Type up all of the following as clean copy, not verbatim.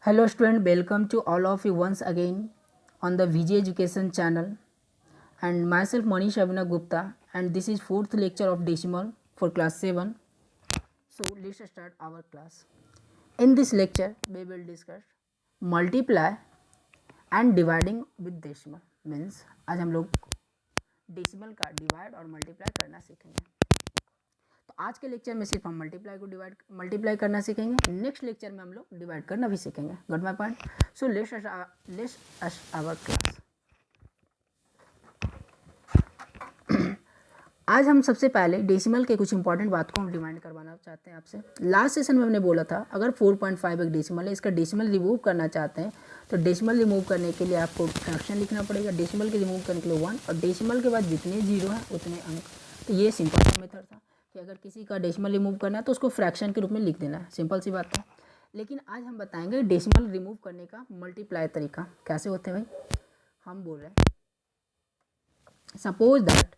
Hello student, welcome to all of you once again on the VG Education channel, and myself Manish Abhinav Gupta, and this is fourth lecture of decimal for class 7. So let's start our class. In this lecture we will discuss multiply and dividing with decimal. Means आज हम लोग decimal का divide और multiply करना सीखेंगे. तो आज के लेक्चर में सिर्फ हम मल्टीप्लाई करना सीखेंगे. नेक्स्ट लेक्चर में हम लोग डिवाइड करना भी सीखेंगे. Got my point. So let's our class. आज हम सबसे पहले डेसिमल के कुछ इंपॉर्टेंट बात को हम डिमांड करवाना चाहते हैं आपसे. लास्ट सेशन में हमने बोला था अगर 4.5 एक डेसिमल है, इसका डेसिमल रिमूव करना चाहते हैं तो डेसिमल रिमूव करने के लिए आपको फ्रैक्शन लिखना पड़ेगा. डेसिमल के रिमूव करने के लिए 1 और डेसिमल के बाद जितने जीरो हैं उतने अंक. तो ये सिंपल सा मेथड था कि अगर किसी का डेसिमल रिमूव करना है तो उसको फ्रैक्शन के रूप में लिख देना है. सिंपल सी बात है. लेकिन आज हम बताएंगे डेसिमल रिमूव करने का मल्टीप्लाई तरीका कैसे होते हैं भाई. हम बोल रहे हैं सपोज दैट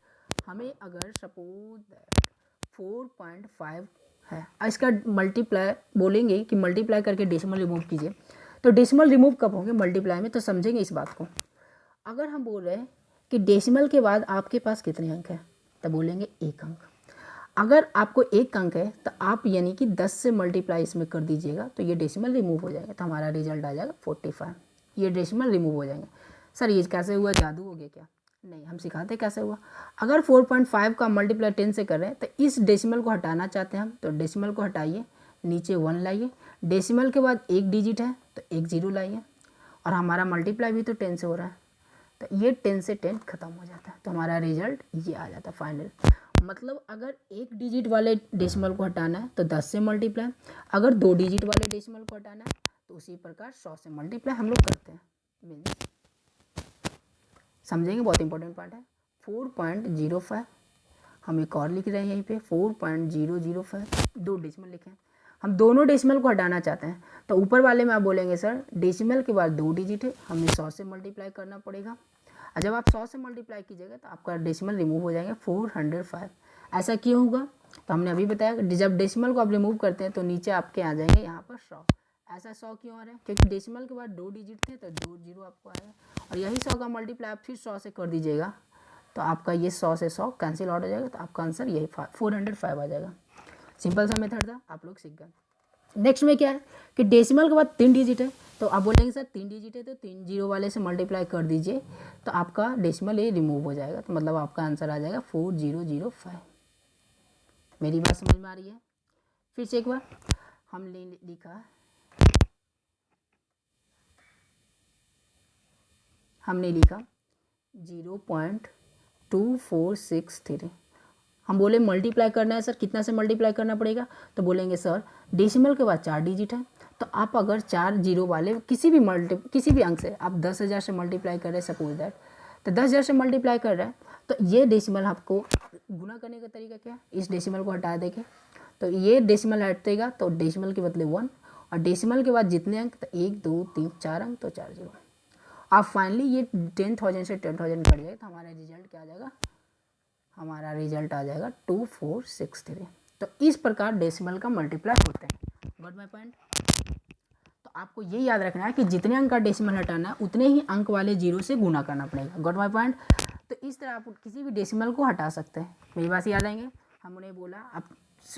हमें अगर सपोज दैट 4.5 है, इसका मल्टीप्लाई बोलेंगे कि मल्टीप्लाई करके डेसिमल रिमूव कीजिए. तो डेसिमल रिमूव कब होंगे मल्टीप्लाई में, तो समझेंगे इस बात को. अगर हम बोल रहे हैं कि डेसिमल के बाद आपके पास कितने अंक है, तो बोलेंगे 1 अंक. अगर आपको 1 अंक है तो आप यानी कि 10 से मल्टीप्लाई इसमें कर दीजिएगा तो ये डेसिमल रिमूव हो जाएगा. तो हमारा रिजल्ट आ जाएगा 45. ये डेसिमल रिमूव हो जाएंगे. सर ये कैसे हुआ, जादू हो गया क्या? नहीं, हम सिखाते कैसे हुआ. अगर 4.5 का मल्टीप्लाई 10 से कर रहे हैं तो इस डेसिमल को हटाना चाहते हैं हम, तो डेसिमल को हटाइए, नीचे 1 लाइए. डेसिमल के बाद एक डिजिट है तो एक जीरो लाइए. और हमारा मल्टीप्लाई भी तो 10 से हो रहा है, तो ये 10 से 10 खत्म हो जाता है. तो हमारा रिजल्ट ये आ जाता है फाइनल. मतलब अगर एक डिजिट वाले डेसिमल को हटाना है तो 10 से मल्टीप्लाई, अगर 2 डिजिट वाले डेसिमल को हटाना है तो उसी प्रकार 100 से मल्टीप्लाई हम लोग करते हैं. मीन्स समझेंगे, बहुत इंपॉर्टेंट पार्ट है. 4.05 हम एक और लिख रहे हैं यहीं पे 4.005. 2 डेसिमल लिखे हैं. हम दोनों डेसिमल को हटाना चाहते हैं तो ऊपर वाले में आप बोलेंगे सर डेसिमल के बाद 2 डिजिट है, हमें 100 से मल्टीप्लाई करना पड़ेगा. और जब आप 100 से मल्टीप्लाई कीजिएगा तो आपका डेसिमल रिमूव हो जाएगा 405. ऐसा क्यों होगा, तो हमने अभी बताया जब डेसिमल को आप रिमूव करते हैं तो नीचे आपके आ जाएंगे यहाँ पर 100. ऐसा 100 क्यों आ रहा है, क्योंकि डेसिमल के बाद 2 डिजिट थे तो 2 जीरो आपको आएगा. और यही 100 का मल्टीप्लाई आप फिर 100 से कर दीजिएगा तो आपका ये 100 से 100 कैंसिल आउट हो जाएगा. तो आपका आंसर यही 405 आ जाएगा. सिंपल सा मेथड था, आप लोग सीख गए. नेक्स्ट में क्या है कि डेसिमल के बाद 3 डिजिट है, तो आप बोलेंगे सर 3 डिजिट है तो 3 जीरो वाले से मल्टीप्लाई कर दीजिए तो आपका डेसिमल ये रिमूव हो जाएगा. तो मतलब आपका आंसर आ जाएगा 4005. मेरी बात समझ में आ रही है? फिर से एक बार हमने लिखा 0.2463. हम बोले मल्टीप्लाई करना है सर, कितना से मल्टीप्लाई करना पड़ेगा, तो बोलेंगे सर डेसिमल के बाद 4 डिजिट है तो आप अगर 4 जीरो वाले किसी भी अंक से आप 10,000 से मल्टीप्लाई कर रहे हैं सपोज दैट, तो 10,000 से मल्टीप्लाई कर रहे हैं तो ये डेसिमल आपको गुना करने का तरीका क्या, इस डेसिमल को हटा देंगे तो ये डेसिमल हटेगा तो डेसिमल के बदले 1 और डेसिमल के बाद जितने अंक तो 1 2 3 4 अंक तो 4 जीरो. आप फाइनली ये 10,000 से 10,000 कट जाए तो हमारा रिजल्ट क्या आ जाएगा, हमारा रिजल्ट आ जाएगा 2463. तो इस प्रकार डेसिमल का मल्टीप्लाई होते हैं. Got my point. तो आपको ये याद रखना है कि जितने अंक का डेसिमल हटाना है उतने ही अंक वाले जीरो से गुना करना पड़ेगा. Got my point. तो इस तरह आप किसी भी डेसिमल को हटा सकते हैं. मेरी बात याद आएंगे. हमने बोला आप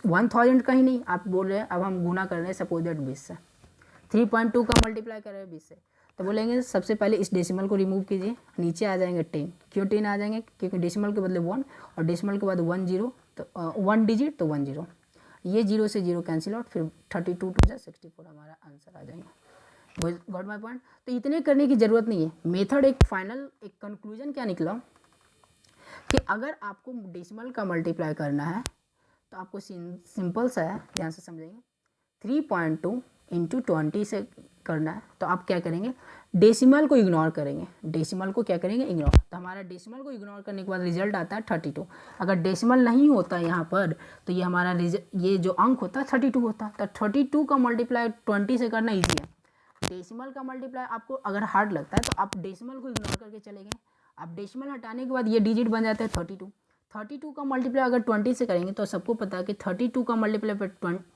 1000 का ही नहीं, आप बोल रहे हैं अब हम गुना कर रहे हैं सपोज दैट 20 से, 3.2 का मल्टीप्लाई कर रहे हैं 20 से, तो बोलेंगे सबसे पहले इस डेसिमल को रिमूव कीजिए, नीचे आ जाएंगे 10. क्यों 10 आ जाएंगे, क्योंकि डेसिमल के बदले 1 और डेसिमल के बाद 1 जीरो तो 1 डिजिट तो 1 जीरो, ये जीरो से जीरो कैंसिल आउट, फिर 32 टू 64 हमारा आंसर आ जाएंगे. Got my point. तो इतने करने की ज़रूरत नहीं है. मेथड एक फाइनल एक कंक्लूजन क्या निकला कि अगर आपको डेसिमल का मल्टीप्लाई करना है तो आपको सिंपल सा है, ध्यान से समझेंगे. 3.2 इंटू 20 से करना है तो आप क्या करेंगे, डेसिमल को इग्नोर करेंगे. डेसिमल को क्या करेंगे, इग्नोर. तो हमारा डेसिमल को इग्नोर करने के बाद रिजल्ट आता है 32. अगर डेसिमल नहीं होता यहाँ पर तो ये हमारा ये जो अंक होता है 32 होता. तो 32 का मल्टीप्लाई 20 से करना ईजी है. डेसिमल का मल्टीप्लाई आपको अगर हार्ड लगता है तो आप डेसिमल को इग्नोर करके चलेंगे. आप डेसिमल हटाने के बाद ये डिजिट बन जाते हैं 32. 32 का मल्टीप्लाई अगर 20 से करेंगे तो सबको पता है कि 32 का मल्टीप्लाई पर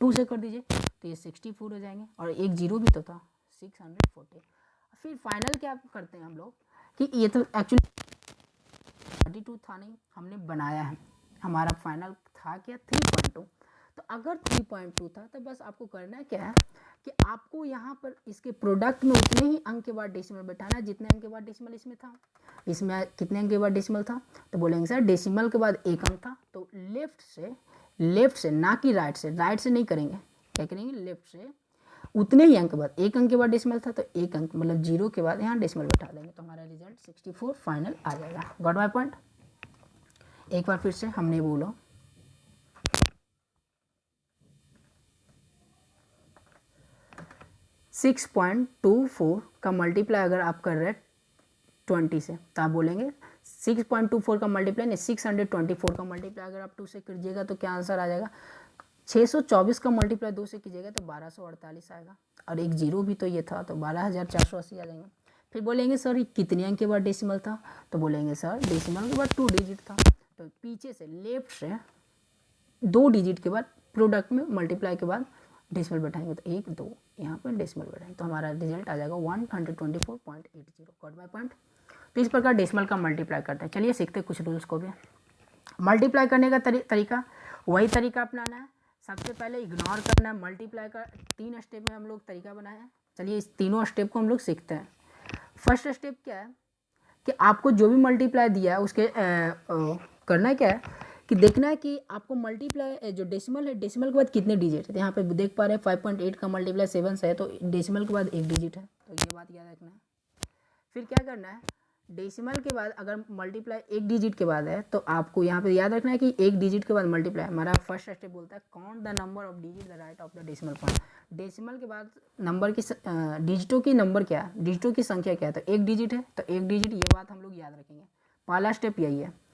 2 से कर दीजिए तो ये 64 हो जाएंगे. और एक जीरो भी तो था, 640। फिर फाइनल क्या करते हैं हम लोग कि ये तो एक्चुअली 32 था नहीं, हमने बनाया है, हमारा फाइनल था क्या 3.2। तो अगर 3.2 था तो बस आपको करना क्या है कि आपको यहाँ पर इसके प्रोडक्ट में उतने ही अंक के बाद डेसिमल बैठाना है जितने अंक के बाद डेसिमल इसमें था। इसमें कितने अंक के बाद डेसिमल था, तो बोलेंगे सर डेसिमल के बाद एक अंक था, तो लेफ्ट से ना कि राइट से नहीं करेंगे, क्या करेंगे लेफ्ट से उतने ही अंक के बाद, एक अंक के बाद डेसिमल था तो एक अंक मतलब 0 के बाद यहाँ डेसिमल बैठा देंगे, तो हमारा रिजल्ट 64 फाइनल आ जाएगा। Got my point. एक बार फिर से हमने बोलो 6.24 का मल्टीप्लाई अगर आप कर रहे हैं 20 से तो आप बोलेंगे 6.24 का मल्टीप्लाई नहीं 624 का मल्टीप्लाई अगर आप 2 से कीजिएगा तो क्या आंसर आ जाएगा। 624 का मल्टीप्लाई 2 से कीजिएगा तो 1248 आएगा, और एक जीरो भी तो ये था तो 12,480 आ जाएंगे। फिर बोलेंगे सर ये कितने अंक के बाद डेसिमल था, तो बोलेंगे सर डेसिमल के बाद 2 डिजिट था, तो पीछे से लेफ्ट से 2 डिजिट के बाद प्रोडक्ट में मल्टीप्लाई के बाद डेसिमल बैठाएंगे तो 1 2 यहाँ पर डेसिमल बैठाएंगे तो हमारा रिजल्ट आ जाएगा 124.80। Got my point. तो इस प्रकार डेसिमल का मल्टीप्लाई करते हैं। चलिए सीखते हैं कुछ रूल्स को भी। मल्टीप्लाई करने का तरीका वही तरीका अपनाना है। सबसे पहले इग्नोर करना है मल्टीप्लाई का। 3 स्टेप में हम लोग तरीका बनाए हैं। चलिए इस तीनों स्टेप को हम लोग सीखते हैं। फर्स्ट स्टेप क्या है कि आपको जो भी मल्टीप्लाई दिया है उसके करना क्या है कि देखना है कि आपको मल्टीप्लाई जो डेसिमल है डेसिमल के बाद कितने डिजिट है। यहाँ पे देख पा रहे हैं 5.8 का मल्टीप्लाई 7 से है तो डेसिमल के बाद 1 डिजिट है, तो ये बात याद रखना है। फिर क्या करना है डेसिमल के बाद अगर मल्टीप्लाई 1 डिजिट के बाद है तो आपको यहाँ पे याद रखना है कि 1 डिजिट के बाद मल्टीप्लाई। हमारा फर्स्ट स्टेप बोलता है count the number of digit the right of the decimal point. Decimal के बाद नंबर की डिजिटों की नंबर क्या है, डिजिटों की संख्या क्या है, तो 1 डिजिट है तो 1 डिजिट, ये बात हम लोग याद रखेंगे। पहला स्टेप यही है।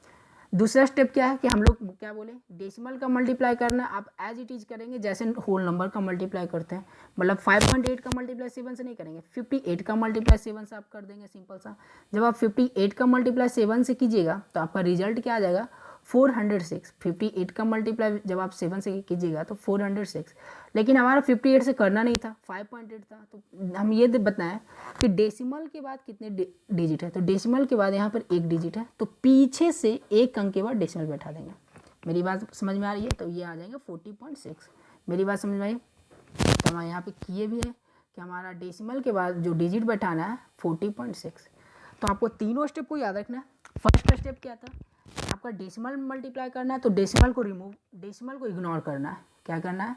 दूसरा स्टेप क्या है कि हम लोग क्या बोले डेसिमल का मल्टीप्लाई करना आप एज इट इज करेंगे जैसे होल नंबर का मल्टीप्लाई करते हैं। मतलब 5.8 का मल्टीप्लाई 7 से नहीं करेंगे, 58 का मल्टीप्लाई 7 से आप कर देंगे सिंपल सा। जब आप 58 का मल्टीप्लाई 7 से कीजिएगा तो आपका रिजल्ट क्या आ जाएगा 406। 58 का मल्टीप्लाई जब आप 7 से कीजिएगा तो 406। लेकिन हमारा 58 से करना नहीं था, 5.8 था, तो हम ये बताएं कि डेसिमल के बाद कितने डिजिट है, तो डेसिमल के बाद यहाँ पर 1 डिजिट है तो पीछे से 1 अंक के बाद डेसिमल बैठा देंगे। मेरी बात समझ में आ रही है, तो ये आ जाएगा 40.6। मेरी बात समझ में आई। तो हम यहाँ पे किए भी है कि हमारा डेसिमल के बाद जो डिजिट बैठाना है 40.6। तो आपको तीनों स्टेप को याद रखना है। फर्स्ट स्टेप क्या था आपका डेसिमल मल्टीप्लाई करना है तो डेसिमल को इग्नोर करना है। क्या करना है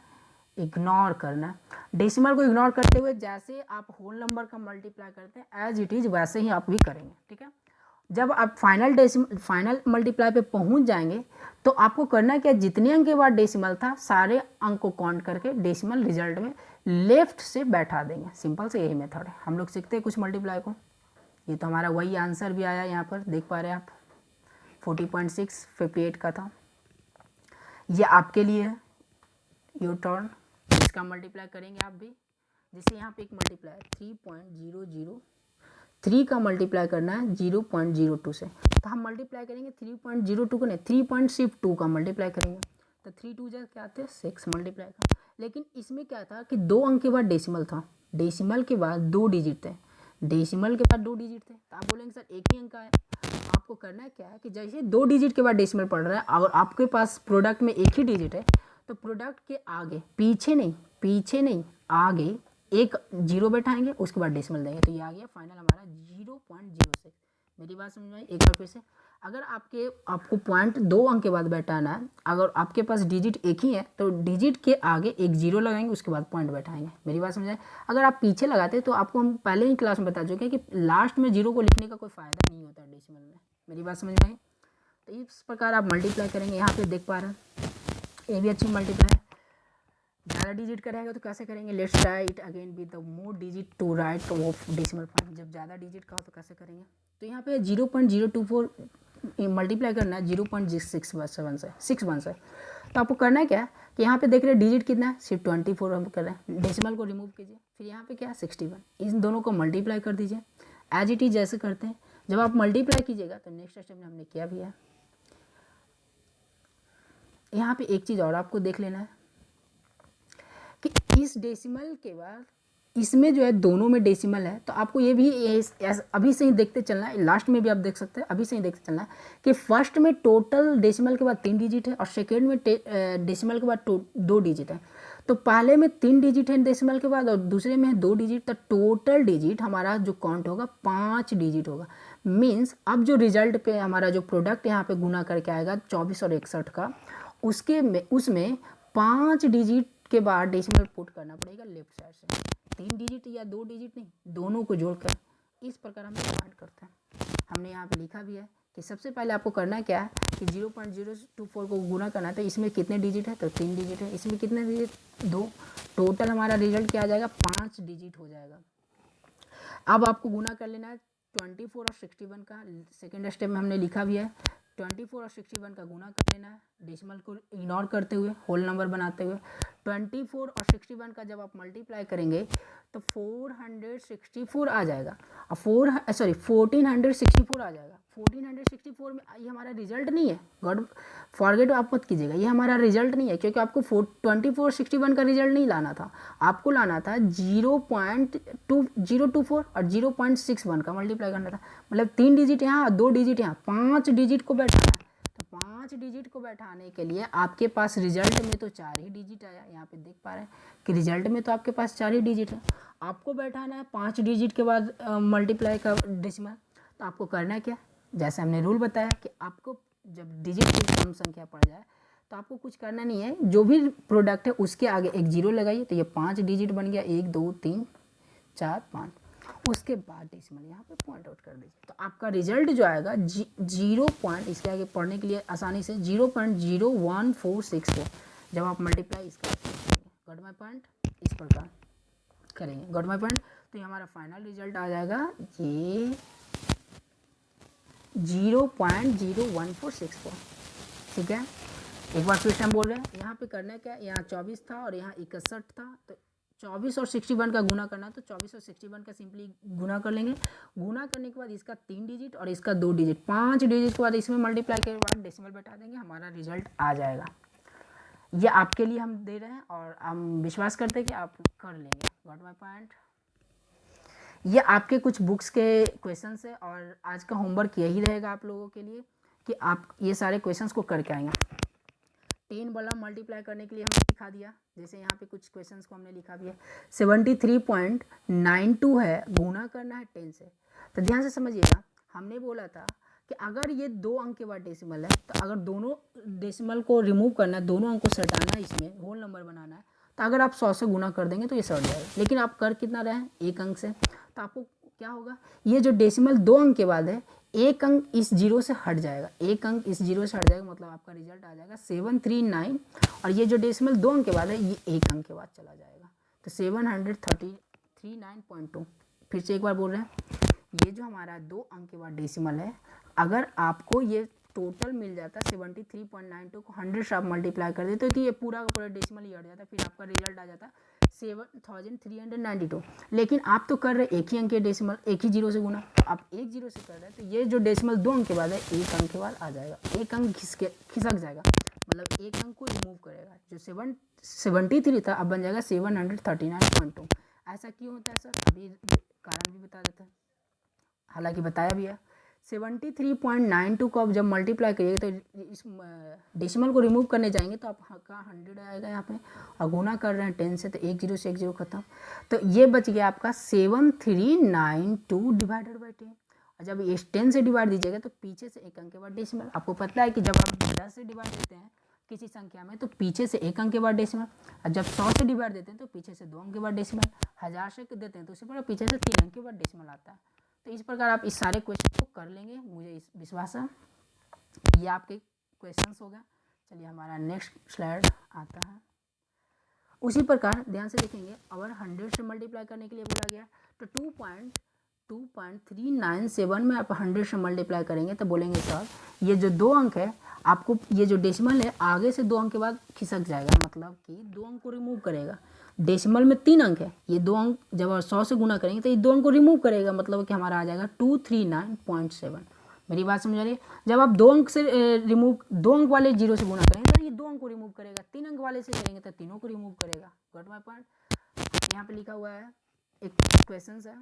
इग्नोर करना। डेसिमल को इग्नोर करते हुए जैसे आप होल नंबर का मल्टीप्लाई करते हैं एज इट इज वैसे ही आप भी करेंगे, ठीक है। जब आप फाइनल मल्टीप्लाई पे पहुंच जाएंगे तो आपको करना क्या जितने अंक के बाद डेसिमल था सारे अंक को काउंट करके डेसिमल रिजल्ट में लेफ्ट से बैठा देंगे। सिंपल से यही मेथड है। हम लोग सीखते हैं कुछ मल्टीप्लाई को। ये तो हमारा वही आंसर भी आया, यहाँ पर देख पा रहे हैं आप 40.6 58 का था। ये आपके लिए है, योर टर्न। इसका मल्टीप्लाई करेंगे आप भी। जैसे यहाँ पे एक मल्टीप्लाई 3.003 का मल्टीप्लाई करना है 0.02 से, तो हम मल्टीप्लाई करेंगे 3.02 को नहीं 3.2 का मल्टीप्लाई करेंगे तो 3 2 जा क्या आते हैं 6 मल्टीप्लाई का। लेकिन इसमें क्या था कि 2 अंक के बाद डेसिमल था, डेसिमल के बाद 2 डिजिट थे, डेसिमल के बाद 2 डिजिट थे, तो आप बोलेंगे सर एक ही अंक आया। आपको करना है क्या है कि जैसे 2 डिजिट के बाद डेसिमल पड़ रहा है और आपके पास प्रोडक्ट में एक ही डिजिट है तो प्रोडक्ट के आगे पीछे नहीं आगे एक जीरो बैठाएंगे उसके बाद डेसिमल देंगे, तो ये आ गया फाइनल हमारा 0.06। मेरी बात समझ में आई। एक बार फिर से, अगर आपको पॉइंट 2 अंक के बाद बैठाना है, अगर आपके पास डिजिट एक ही है तो डिजिट के आगे एक जीरो लगाएंगे उसके बाद पॉइंट बैठाएंगे। मेरी बात समझ आई। अगर आप पीछे लगाते तो आपको हम पहले ही क्लास में बता चुके हैं कि लास्ट में जीरो को लिखने का कोई फ़ायदा नहीं होता डेसिमल में। मेरी बात समझ में आई। तो इस प्रकार आप मल्टीप्लाई करेंगे। यहाँ पे देख पा रहे हैं ये भी अच्छी मल्टीप्लाई है। ज़्यादा डिजिट का रहेगा तो कैसे करेंगे, let's try it again with the more digit to right of decimal point. जब ज़्यादा डिजिट का हो तो कैसे करेंगे, तो यहाँ पे 0.024 मल्टीप्लाई करना है 0.617 से 61 से। तो आपको करना है क्या कि यहाँ पे देख रहे हैं डिजिट कितना है सिर्फ 24 हम कर रहे हैं, डेसिमल को रिमूव कीजिए, फिर यहाँ पे क्या है 61, इन दोनों को मल्टीप्लाई कर दीजिए एज इट इज जैसे करते हैं। जब आप मल्टीप्लाई कीजिएगा तो नेक्स्ट स्टेप में हमने किया भी है। यहाँ पे एक चीज़ और आपको देख लेना है कि इस डेसिमल के बाद इसमें जो है दोनों में डेसिमल है, तो आपको ये भी अभी से ही देखते चलना है, लास्ट में भी आप देख सकते हैं, अभी से ही देखते चलना है कि फर्स्ट में टोटल डेसिमल के बाद 3 डिजिट है और सेकेंड में डेसिमल के बाद 2 डिजिट है। तो पहले में 3 डिजिट है डेसिमल के बाद और दूसरे में है 2 डिजिट, तो टोटल डिजिट हमारा जो काउंट होगा 5 डिजिट होगा। मीन्स अब जो रिजल्ट पे हमारा जो प्रोडक्ट यहाँ पे गुना करके आएगा 24 और 61 का, उसमें 5 डिजिट के बाद डेसिमल पुट करना पड़ेगा लेफ्ट साइड से। 3 डिजिट या 2 डिजिट नहीं, दोनों को जोड़कर इस प्रकार हम डिवाइड करते हैं। हमने यहाँ पे लिखा भी है कि सबसे पहले आपको करना क्या है कि 0.024 को गुना करना है, तो इसमें कितने डिजिट है, तो 3 डिजिट है, इसमें कितने डिजिट, 2, टोटल हमारा रिजल्ट क्या आ जाएगा, 5 डिजिट हो जाएगा। अब आपको गुना कर लेना है 24 और 61 का, सेकेंड स्टेप में हमने लिखा भी है 24 और 61 का गुना कर लेना है, डेसिमल को इग्नोर करते हुए, होल नंबर बनाते हुए। 24 और 61 का जब आप मल्टीप्लाई करेंगे तो 464 आ जाएगा और 1464 आ जाएगा। 1464 में ये हमारा रिजल्ट नहीं है, गॉड फॉरगेट आप मत कीजिएगा, ये हमारा रिजल्ट नहीं है, क्योंकि आपको 24 61 का रिजल्ट नहीं लाना था, आपको लाना था 0.2024 और 0.61 का मल्टीप्लाई करना था। मतलब 3 डिजिट यहाँ, 2 डिजिट यहाँ, 5 डिजिट को बैठाना है। तो 5 डिजिट को बैठाने के लिए आपके पास रिजल्ट में तो 4 ही डिजिट आया, यहाँ पे देख पा रहे हैं कि रिजल्ट में तो आपके पास 4 ही डिजिट है। आपको बैठाना है 5 डिजिट के बाद मल्टीप्लाई का डेसिमल। तो आपको करना है क्या, जैसे हमने रूल बताया कि आपको जब डिजिट की कम संख्या पड़ जाए तो आपको कुछ करना नहीं है, जो भी प्रोडक्ट है उसके आगे एक जीरो लगाइए, तो ये 5 डिजिट बन गया, 1 2 3 4 5। उसके बाद डेसिमल यहाँ पे पॉइंट आउट कर दीजिए, तो आपका रिजल्ट जो आएगा 0 पॉइंट, इसके आगे पढ़ने के लिए आसानी से 0.01464 जब आप मल्टीप्लाई इसका गॉट माय पॉइंट इस प्रकार करेंगे, गॉट माय पॉइंट। तो ये हमारा फाइनल रिजल्ट आ जाएगा ये 0.01464। ठीक है, एक बार फिर से हम बोल रहे हैं, यहाँ पे करना क्या, यहाँ 24 था और यहाँ 61 था, तो 24 और 61 का गुना करना है, तो 24 और 61 का सिंपली गुना कर लेंगे। गुना करने के बाद इसका 3 डिजिट और इसका 2 डिजिट, 5 डिजिट के बाद इसमें मल्टीप्लाई के बाद डेसिमल बैठा देंगे, हमारा रिजल्ट आ जाएगा। ये आपके लिए हम दे रहे हैं और हम विश्वास करते हैं कि आप कर लेंगे, गॉट माय पॉइंट। ये आपके कुछ बुक्स के क्वेश्चंस है और आज का होमवर्क यही रहेगा आप लोगों के लिए कि आप ये सारे क्वेश्चंस को करके आएंगे। 10 वाला मल्टीप्लाई करने के लिए हमने लिखा दिया, जैसे यहाँ पे कुछ क्वेश्चंस को हमने लिखा भी है। 73.92 है, गुना करना है 10 से। तो ध्यान से समझिएगा, हमने बोला था कि अगर ये 2 अंक के बाद डेसिमल है, तो अगर दोनों डेसिमल को रिमूव करना है, दोनों अंक को सटाना है, इसमें होल नंबर बनाना है, तो अगर आप 100 से गुना कर देंगे तो ये सट जाएगा। लेकिन आप कर कितना रहे हैं, 1 अंक से, तो आपको क्या होगा, ये जो डेसिमल 2 अंक के बाद है, 1 अंक इस जीरो से हट जाएगा, 1 अंक इस जीरो से हट जाएगा, मतलब आपका रिजल्ट आ जाएगा 739। और ये जो डेसिमल 2 अंक के बाद है, ये 1 अंक के बाद चला जाएगा, तो 739.2। फिर से एक बार बोल रहे हैं, ये जो हमारा 2 अंक के बाद डेसिमल है, अगर आपको ये टोटल मिल जाता 73.92 को 100 से आप मल्टीप्लाई कर देते तो ये पूरा का पूरा डेसिमल ही हट जाता, फिर आपका रिजल्ट आ जाता 7392। लेकिन आप तो कर रहे एक ही अंक के डेसिमल, एक ही जीरो से गुना, तो आप एक जीरो से कर रहे हैं, तो ये जो डेसिमल 2 अंक के बाद है, 1 अंक के बाद आ जाएगा, 1 अंक खिसक जाएगा, मतलब 1 अंक को रिमूव करेगा। जो 73 था अब बन जाएगा 739.2। ऐसा क्यों होता है सर, अभी कारण भी बता देते हैं, हालांकि बताया भी है। 73.92 को आप जब मल्टीप्लाई करिएगा तो इस डेसिमल को रिमूव करने जाएंगे तो आपका 100 आएगा यहाँ पे, और गुना कर रहे हैं 10 से, तो 1 जीरो से 1 जीरो खत्म, तो ये बच गया आपका 7392 डिवाइडेड बाई 10। और जब ये 10 से डिवाइड दीजिएगा तो पीछे से 1 अंक के बाद डेसिमल। आपको पता है कि जब आप 10 से डिवाइड देते हैं किसी संख्या में तो पीछे से 1 अंक के बाद डेसिमल, और जब 100 से डिवाइड देते हैं तो पीछे से 2 अंक के बाद डेसिमल, 1000 से देते हैं तो उससे बड़ा पीछे से 3 अंक के बाद डेसिमल आता है। तो इस प्रकार आप इस सारे क्वेश्चन को कर लेंगे, मुझे इस विश्वास है। ये आपके क्वेश्चंस हो गए। चलिए हमारा नेक्स्ट स्लाइड आता है। उसी प्रकार ध्यान से देखेंगे, अगर 100 से मल्टीप्लाई करने के लिए बोला गया तो 2.397 में आप 100 से मल्टीप्लाई करेंगे तो बोलेंगे सर ये जो 2 अंक है, आपको ये जो डेसिमल है आगे से 2 अंक के बाद खिसक जाएगा, मतलब कि 2 अंक को रिमूव करेगा। डेसिमल में 3 अंक है, ये 2 अंक जब 100 से गुना करेंगे तो ये 2 अंक को रिमूव करेगा, मतलब कि हमारा आ जाएगा 239.7। मेरी बात समझ आ रही है। जब आप 2 अंक से 2 अंक वाले जीरो से गुना करेंगे तो ये 2 अंक को रिमूव करेगा, 3 अंक वाले से करेंगे तो तीनों को रिमूव करेगा। Got my point. यहाँ पे लिखा हुआ है एक क्वेश्चन है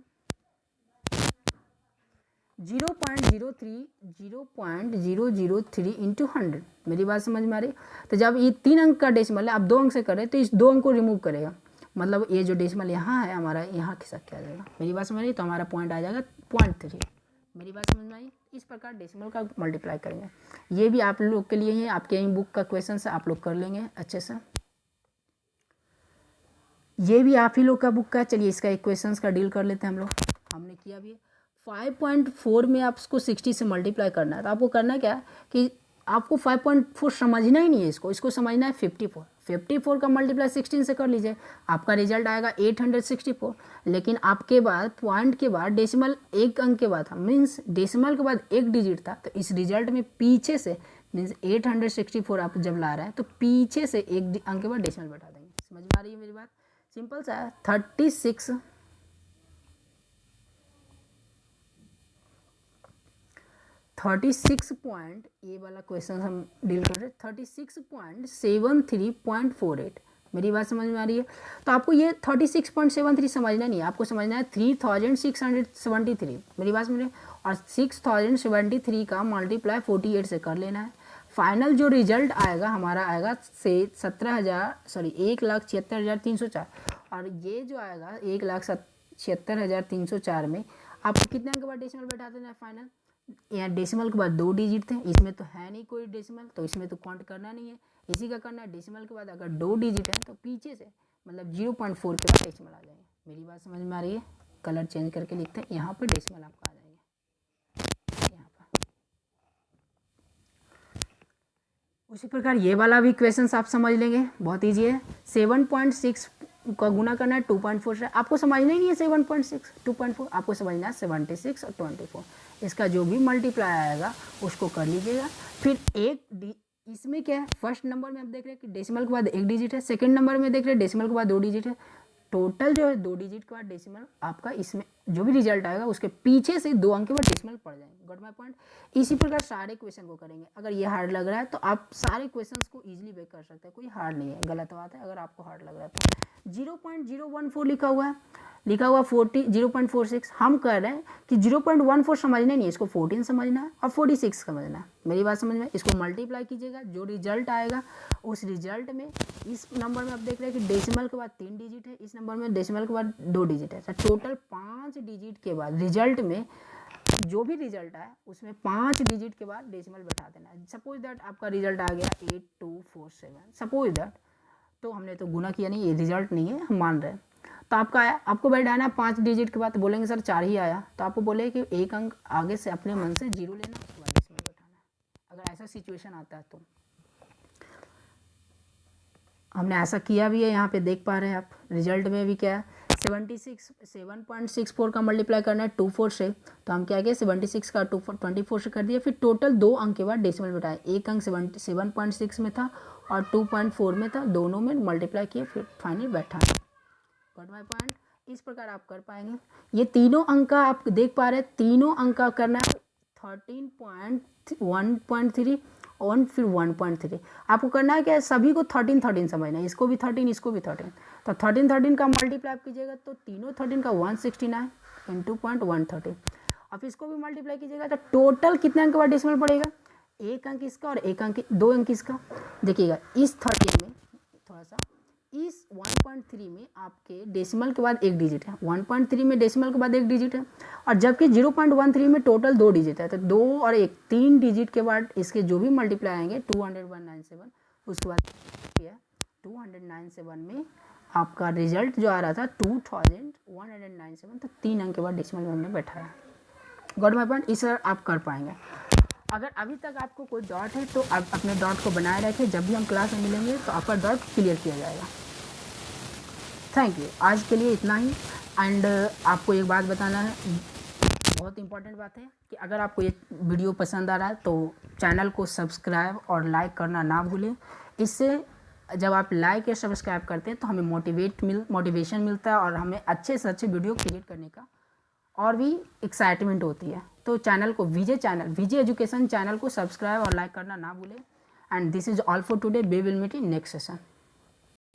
0.003 इंटू 100। मेरी बात समझ में आ रही है? तो जब ये 3 अंक का डेसिमल है, आप 2 अंक से करें तो इस 2 अंक को रिमूव करेगा, मतलब ये जो डेसिमल यहाँ है हमारा, यहाँ खिसक के आ जाएगा। मेरी बात समझ रही? तो हमारा पॉइंट आ जाएगा 0.3। मेरी बात समझ में आई? इस प्रकार डेसिमल का मल्टीप्लाई करेंगे। ये भी आप लोग के लिए ही, आपके यही बुक का क्वेश्चन है, आप लोग कर लेंगे अच्छे से। ये भी आप ही लोग का बुक का। चलिए इसका एक क्वेश्चन का डील कर लेते हैं हम लोग। हमने किया भी 5.4 में आपको 60 से मल्टीप्लाई करना है। तो आपको करना क्या है कि आपको 5.4 समझना ही नहीं है, इसको समझना है 54। 54 का मल्टीप्लाई 16 से कर लीजिए, आपका रिजल्ट आएगा 864। लेकिन आपके बाद पॉइंट के बाद डेसिमल एक अंक के बाद था, मीन्स डेसिमल के बाद एक डिजिट था। तो इस रिजल्ट में पीछे से मीन्स 864 आप जब ला रहे हैं तो पीछे से एक अंक के बाद डेसिमल बैठा देंगे। समझ में आ रही है मेरी बात? सिंपल सा है। 36 पॉइंट, ये वाला क्वेश्चन हम डील कर रहे हैं 36.73.48। मेरी बात समझ में आ रही है? तो आपको ये 36.73 समझना नहीं है, आपको समझना है 3673। मेरी बात समझ रहे? और 6073 का मल्टीप्लाई 48 से कर लेना है। फाइनल जो रिजल्ट आएगा हमारा आएगा से 1,76,304। और ये जो आएगा 1,76,304 में आपको कितने अंक के बाद डेसिमल बैठा देना है फाइनल? यहाँ डेसिमल के बाद 2 डिजिट थे, इसमें तो है नहीं कोई डेसिमल, तो इसमें तो काउंट करना नहीं है, इसी का करना है। डेसिमल के बाद अगर 2 डिजिट है तो पीछे से मतलब 0.4 के बाद डेसिमल आ जाएंगे। मेरी बात समझ में आ रही है? कलर चेंज करके लिखते हैं, यहाँ पर डेसिमल आपका आ जाएंगे यहाँ पर। उसी प्रकार ये वाला भी क्वेश्चन आप समझ लेंगे, बहुत ईजी है। 7.6 का गुना करना है 2.4 से। आपको समझना ही नहीं है 7.6 2.4, आपको समझना है 76 और 24। इसका जो भी मल्टीप्लाई आएगा उसको कर लीजिएगा। फिर एक इसमें क्या है, फर्स्ट नंबर में आप देख रहे हैं कि डेसिमल के बाद 1 डिजिट है, सेकंड नंबर में देख रहे हैं डेसिमल के बाद 2 डिजिट है। टोटल जो है 2 डिजिट के बाद डेसिमल आपका, इसमें जो भी रिजल्ट आएगा उसके पीछे से 2 अंक के बाद डेसिमल पड़ जाएंगे। Got my point? इसी प्रकार सारे क्वेश्चन को करेंगे। अगर ये हार्ड लग रहा है तो आप सारे क्वेश्चंस को इजीली बेक कर सकते हैं, कोई हार्ड नहीं है। गलत बात है अगर आपको हार्ड लग रहा है तो। 0.014 लिखा हुआ 0.46। हम कह रहे हैं कि 0.14 समझना नहीं है, इसको 14 समझना है और 46 समझना है। मेरी बात समझ में? इसको मल्टीप्लाई कीजिएगा, जो रिजल्ट आएगा उस रिजल्ट में, इस नंबर में आप देख रहे हैं कि डेसिमल के बाद 3 डिजिट है, इस नंबर में डेसिमल के बाद 2 डिजिट है। तो टोटल 5 डिजिट के बाद रिजल्ट में जो भी रिजल्ट आए उसमें 5 डिजिट के बाद डेसिमल बैठा देना है। सपोज दैट आपका रिजल्ट आ गया 8247, सपोज दैट, तो हमने तो गुना किया नहीं, ये रिजल्ट नहीं है, हम मान रहे हैं। तो आपका आया, आपको बैठाना है 5 डिजिट के बाद। तो बोलेंगे सर 4 ही आया, तो आपको बोले कि एक अंक आगे से अपने मन से 0 लेना, उसके बाद इसमें बैठाना है। अगर ऐसा सिचुएशन आता है तो हमने ऐसा किया भी है। यहाँ पे देख पा रहे हैं आप, रिजल्ट में भी क्या है 7.64 का मल्टीप्लाई करना है 24 से। तो हम क्या किए 76 का 24 से कर दिया। फिर टोटल 2 अंक के बाद डेसिमल बैठाए, एक अंक 7.6 में था और 2.4 में था, दोनों में मल्टीप्लाई किए, फिर फाइनल बैठा। Got my point? इस प्रकार आप कर पाएंगे। ये तीनों अंक का आप देख पा रहे हैं, तीनों अंक का करना है 13.1.3 और फिर 1.3। आपको करना है क्या, सभी को 13 समझना है, इसको भी 13, इसको भी 13। तो 13 का मल्टीप्लाई आप कीजिएगा तो तीनों 13 का 169 इंटू 0.130। अब इसको भी मल्टीप्लाई कीजिएगा तो टोटल कितने अंक का डेसिमल पड़ेगा, एक अंक इसका और एक अंक 2 अंक इसका। देखिएगा इस 13 में थोड़ा सा, इस 1.3 में आपके डेसिमल के बाद 1 डिजिट है, 1.3 में डेसिमल के बाद 1 डिजिट है, और जबकि 0.13 में टोटल 2 डिजिट है। तो 2 और 1 3 डिजिट के बाद इसके जो भी मल्टीप्लाई आएंगे 20197, उसके बाद 297 में आपका रिजल्ट जो आ रहा था 2197, तो 3 अंक के बाद डेसिमल में हमने बैठाया। Got my point? इस आप कर पाएंगे। अगर अभी तक आपको कोई डॉट है तो आप अपने डॉट को बनाए रखें, जब भी हम क्लास में मिलेंगे तो आपका डॉट क्लियर किया जाएगा। Thank you. आज के लिए इतना ही। एंड आपको एक बात बताना है, बहुत इंपॉर्टेंट बात है कि अगर आपको ये वीडियो पसंद आ रहा है तो चैनल को सब्सक्राइब और लाइक करना ना भूलें। इससे जब आप लाइक या सब्सक्राइब करते हैं तो हमें मोटिवेशन मिलता है और हमें अच्छे से अच्छे वीडियो क्रिएट करने का और भी एक्साइटमेंट होती है। तो चैनल को विजय एजुकेशन चैनल को सब्सक्राइब और लाइक करना ना भूलें। And this is all for today. We will meet in next session.